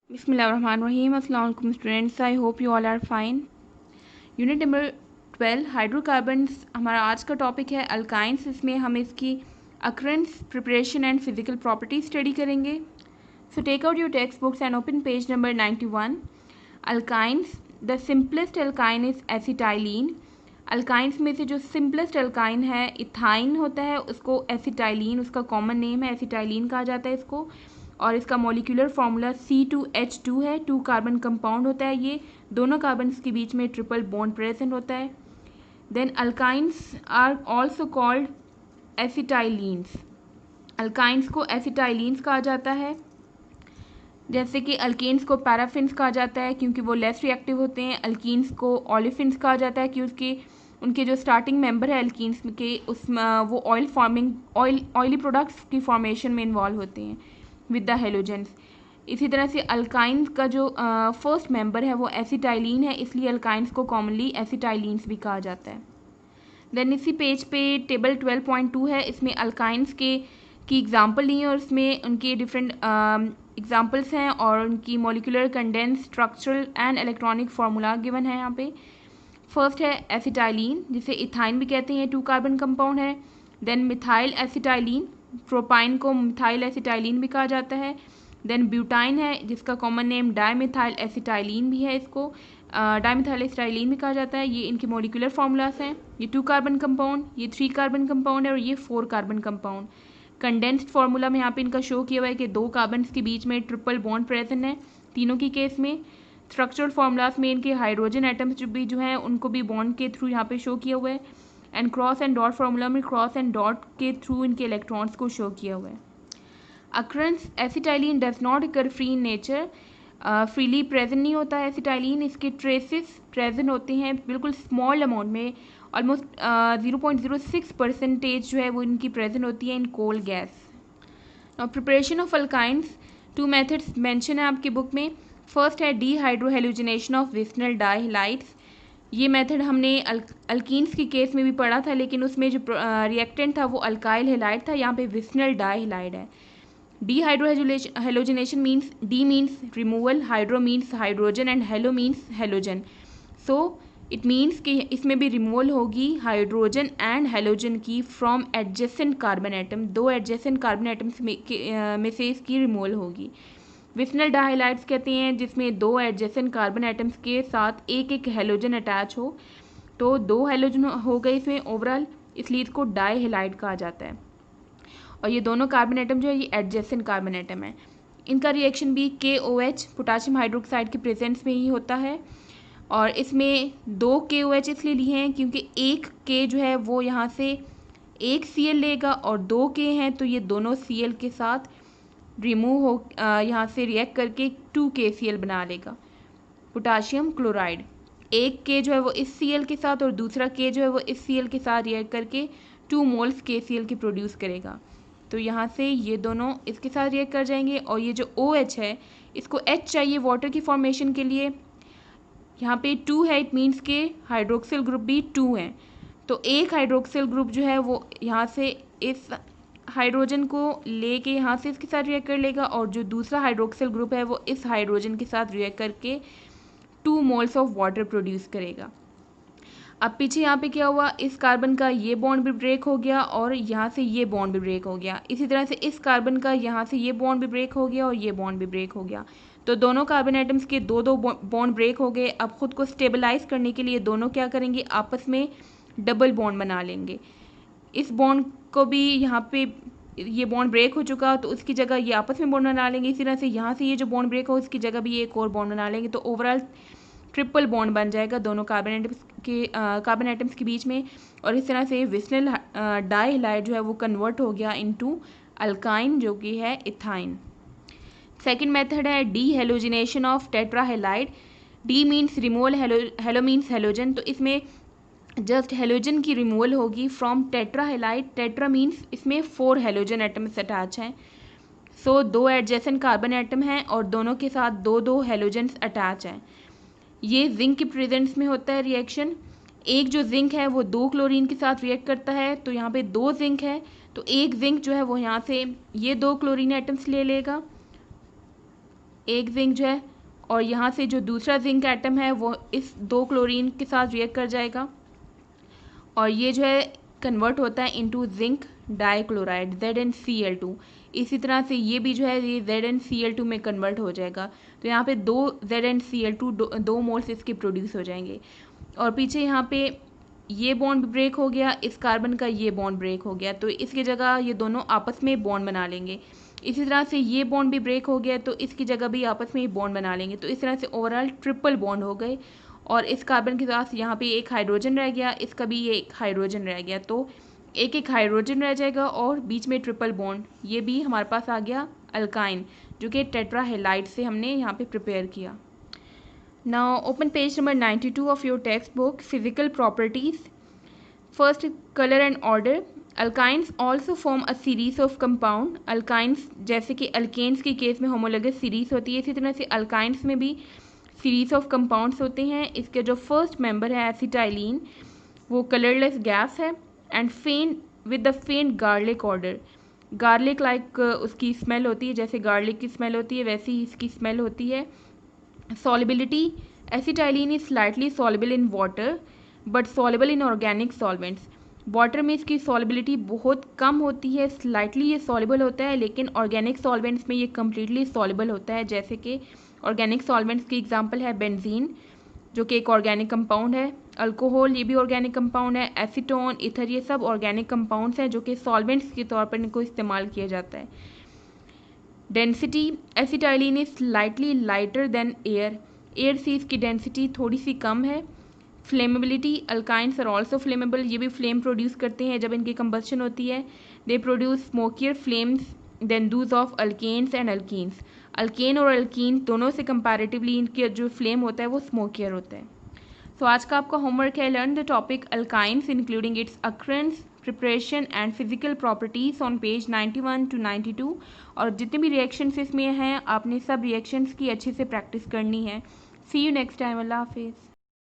बिस्मिल्लाहिर्रहमानिर्रहीम। अस्सलाम वालेकुम students, I hope you all are fine. Unit number 12 hydrocarbons हमारा आज का टॉपिक है अल्काइंस। इसमें हम इसकी occurrence, preparation and physical properties study करेंगे। So take out your text books and open page number 91। Alkynes, the simplest alkyne is acetylene. Alkynes में से जो सिंपलेस्ट अल्काइन है इथाइन होता है, उसको एसिटाइलिन, उसका कॉमन नेम है, एसिटाइलिन कहा जाता है इसको। और इसका मॉलिक्यूलर फार्मूला C2H2 है। 2 कार्बन कंपाउंड होता है ये, दोनों कार्बन्स के बीच में ट्रिपल बॉन्ड प्रेजेंट होता है। Then alkynes are also called acetylenes. Alkynes को एसिटाइलिन्स कहा जाता है, जैसे कि अल्केन्स को पैराफिन्स कहा जाता है क्योंकि वो लेस रिएक्टिव होते हैं। अल्कीन्स को ओलिफिन्स कहा जाता है क्योंकि उनके जो स्टार्टिंग मेंबर है अल्कीन्स के, उसमें वो ऑयली प्रोडक्ट्स की फॉर्मेशन में इन्वॉल्व होते हैं विद द हेलोजेंस। इसी तरह से अल्काइन का जो फर्स्ट मेंबर है वो एसिटाइलिन है, इसलिए अल्काइंस को कॉमनली एसिटाइलिन्स भी कहा जाता है। देन इसी पेज पे टेबल 12.2 है, इसमें अल्काइंस की एग्जांपल ली है और इसमें उनके डिफरेंट एग्जांपल्स हैं और उनकी molecular condense, structural and electronic formula given है यहाँ पे। फर्स्ट है एसिटाइलिन, जिसे इथाइन भी कहते हैं, 2 कार्बन कंपाउंड है। देन मिथाइल एसिटाइलिन, प्रोपाइन को मिथाइल एसिटाइलिन भी कहा जाता है। देन ब्यूटाइन है, जिसका कॉमन नेम डाईमिथाइल एसिटाइलिन भी है, इसको डाईमिथाइल एसिटाइलिन भी कहा जाता है। ये इनके मॉलिक्यूलर फार्मूलास हैं। ये 2 कार्बन कंपाउंड, ये 3 कार्बन कंपाउंड है और ये 4 कार्बन कंपाउंड। कंडेंस्ड फार्मूला में यहाँ पे इनका शो किया हुआ है कि 2 कार्बन्स के बीच में ट्रिपल बॉन्ड प्रेजेंट है तीनों की केस में। स्ट्रक्चरल फार्मूलास में इनके हाइड्रोजन एटम्स जो हैं उनको भी बॉन्ड के थ्रू यहाँ पे शो किया हुआ है। And cross and dot formula में क्रॉस एंड डॉट के थ्रू इनके इलेक्ट्रॉन्स को शो किया हुआ है। Occurrence, acetylene does not occur free in nature, freely present नहीं होता है एसिटाइलिन। इसके ट्रेसेस प्रेजेंट होते हैं बिल्कुल स्मॉल अमाउंट में, ऑलमोस्ट 0.06% जो है वो इनकी प्रेजेंट होती है इन कोल गैस। और preparation of alkynes, 2 methods mention है आपकी बुक में। फर्स्ट है डीहाइड्रोहेलोजिनेशन ऑफ विस्नल डाइहलाइड्स। ये मेथड हमने अल्कीन्स की केस में भी पढ़ा था, लेकिन उसमें जो रिएक्टेंट था वो अल्काइल हेलाइड था, यहाँ पे विस्नल डाइहलाइड है। Dehydrohallucination means D means removal, hydro means hydrogen and halo means halogen. So it means कि इसमें भी रिमूवल होगी हाइड्रोजन एंड हेलोजन की from adjacent carbon atom. 2 adjacent carbon atoms में से इसकी रिमूवल होगी। विस्नल डाइहाइड्स कहते हैं जिसमें 2 एडजेसेंट कार्बन एटम्स के साथ एक एक हेलोजन अटैच हो, तो 2 हेलोजन हो गए इसमें ओवरऑल, इसलिए इसको डाइहाइड कहा जाता है। और ये दोनों कार्बन एटम जो है ये एडजेसेंट कार्बन एटम है। इनका रिएक्शन भी KOH पोटाशियम हाइड्रोक्साइड के प्रेजेंस में ही होता है। और इसमें 2 KOH इसलिए लिए हैं क्योंकि एक K जो है वो यहाँ से एक Cl लेगा और 2 K हैं तो ये दोनों Cl के साथ रिमूव हो यहाँ से रिएक्ट करके 2 KCl बना लेगा, पोटाशियम क्लोराइड। एक K जो है वो इस Cl के साथ और दूसरा K जो है वो इस Cl के साथ रिएक्ट करके 2 मोल्स KCl के प्रोड्यूस करेगा। तो यहाँ से ये दोनों इसके साथ रिएक्ट कर जाएंगे और ये जो OH है इसको H चाहिए वाटर की फॉर्मेशन के लिए। यहाँ पे 2 है, इट मीन्स के हाइड्रोक्सिल ग्रुप भी 2 है, तो एक हाइड्रोक्सिल ग्रुप जो है वो यहाँ से इस हाइड्रोजन को लेके यहाँ से इसके साथ रिएक्ट कर लेगा और जो दूसरा हाइड्रोक्सिल ग्रुप है वो इस हाइड्रोजन के साथ रिएक्ट करके 2 मोल्स ऑफ वाटर प्रोड्यूस करेगा। अब पीछे यहाँ पे क्या हुआ, इस कार्बन का ये बॉन्ड भी ब्रेक हो गया और यहाँ से ये बॉन्ड भी ब्रेक हो गया। इसी तरह से इस कार्बन का यहाँ से ये बॉन्ड भी ब्रेक हो गया और ये बॉन्ड भी ब्रेक हो गया। तो दोनों कार्बन एटम्स के 2 बॉन्ड ब्रेक हो गए। अब खुद को स्टेबलाइज करने के लिए दोनों क्या करेंगे, आपस में डबल बॉन्ड बना लेंगे। इस बॉन्ड को भी यहाँ पे ये बॉन्ड ब्रेक हो चुका तो उसकी जगह ये आपस में बॉन्ड बना लेंगे। इसी तरह से यहाँ से ये जो बॉन्ड ब्रेक हो इसकी जगह भी ये एक और बॉन्ड बना लेंगे, तो ओवरऑल ट्रिपल बॉन्ड बन जाएगा दोनों कार्बन एटम्स के बीच में। और इस तरह से विस्नल डाइहाइड जो है वो कन्वर्ट हो गया इनटू अल्काइन जो कि है इथाइन। सेकंड मेथड है dehalogenation of tetrahalide. De means removal, halo means halogen, तो इसमें जस्ट हेलोजन की रिमूवल होगी फ्रॉम टेट्राहेलाइड। टेट्रा मीन्स इसमें 4 हेलोजन एटम्स अटैच हैं, सो 2 एडजेसेंट कार्बन एटम हैं और दोनों के साथ 2 हेलोजन्स अटैच हैं। ये जिंक के प्रेजेंस में होता है रिएक्शन। एक जो जिंक है वो 2 क्लोरीन के साथ रिएक्ट करता है, तो यहाँ पे 2 जिंक है, तो एक जिंक जो है वो यहाँ से ये 2 क्लोरीन एटम्स ले लेगा, एक जिंक जो है, और यहाँ से जो दूसरा जिंक एटम है वो इस 2 क्लोरीन के साथ रिएक्ट कर जाएगा और ये जो है कन्वर्ट होता है इनटू जिंक डाइक्लोराइड ZnCl2। इसी तरह से ये भी जो है ये ZnCl2 में कन्वर्ट हो जाएगा। तो यहाँ पे 2 ZnCl2 दो मोल्स इसके प्रोड्यूस हो जाएंगे। और पीछे यहाँ पे ये बॉन्ड ब्रेक हो गया, इस कार्बन का ये बॉन्ड ब्रेक हो गया, तो इसकी जगह ये दोनों आपस में बॉन्ड बना लेंगे। इसी तरह से ये बॉन्ड भी ब्रेक हो गया तो इसकी जगह भी आपस में ही बॉन्ड बना लेंगे। तो इस तरह से ओवरऑल ट्रिपल बॉन्ड हो गए। और इस कार्बन के साथ यहाँ पे एक हाइड्रोजन रह गया, इसका भी ये एक हाइड्रोजन रह गया, तो एक एक हाइड्रोजन रह जाएगा और बीच में ट्रिपल बॉन्ड। ये भी हमारे पास आ गया अल्काइन, जो कि टेट्राहेलाइड से हमने यहाँ पे प्रिपेयर किया। Now open page number 92 of your text book, physical properties. First, colour and order. Alkynes also form a series of compound. Alkynes जैसे कि अल्केन्स के केस में होमोलोगस सीरीज होती है, इसी तरह से अल्काइंस में भी सीरीज ऑफ कंपाउंड्स होते हैं। इसके जो फर्स्ट मेंबर है एसिटाइलिन, वो कलरलेस गैस है एंड फेंट विद द फेंट गार्लिक ऑर्डर। गार्लिक लाइक उसकी स्मेल होती है, जैसे गार्लिक की स्मेल होती है वैसी ही इसकी स्मेल होती है। Solubility, acetylene is slightly soluble in water but soluble in organic solvents. Water में इसकी सॉलिबिलिटी बहुत कम होती है, स्लाइटली ये सॉल्युबल होता है, लेकिन ऑर्गेनिक सॉल्वेंट्स में ये कम्प्लीटली सॉल्युबल होता है। जैसे कि ऑर्गेनिक सॉल्वेंट्स की एग्जांपल है बेंजीन, जो कि एक ऑर्गेनिक कंपाउंड है। अल्कोहल, ये भी ऑर्गेनिक कंपाउंड है। एसीटोन, ईथर, ये सब ऑर्गेनिक कंपाउंड्स हैं जो कि सॉल्वेंट्स के तौर पर इनको इस्तेमाल किया जाता है। Density, acetylene is slightly lighter than air. Air से इसकी डेंसिटी थोड़ी सी कम है। Flammability, alkynes are also flammable, ये भी फ्लेम प्रोड्यूस करते हैं जब इनकी कंबस्शन होती है। They produce smokier flames than those of alkanes and alkenes. Alkane और अल्कीन दोनों से कंपैरेटिवली इनके जो फ्लेम होता है वो स्मोकियर होता है। तो आज का आपका होमवर्क है learn the topic alkynes including its occurrence, preparation and physical properties on page 91 to 92। और जितने भी रिएक्शंस इसमें हैं आपने सब रिएक्शंस की अच्छे से प्रैक्टिस करनी है। सी यू नेक्स्ट टाइम। अल्लाह हाफिज़।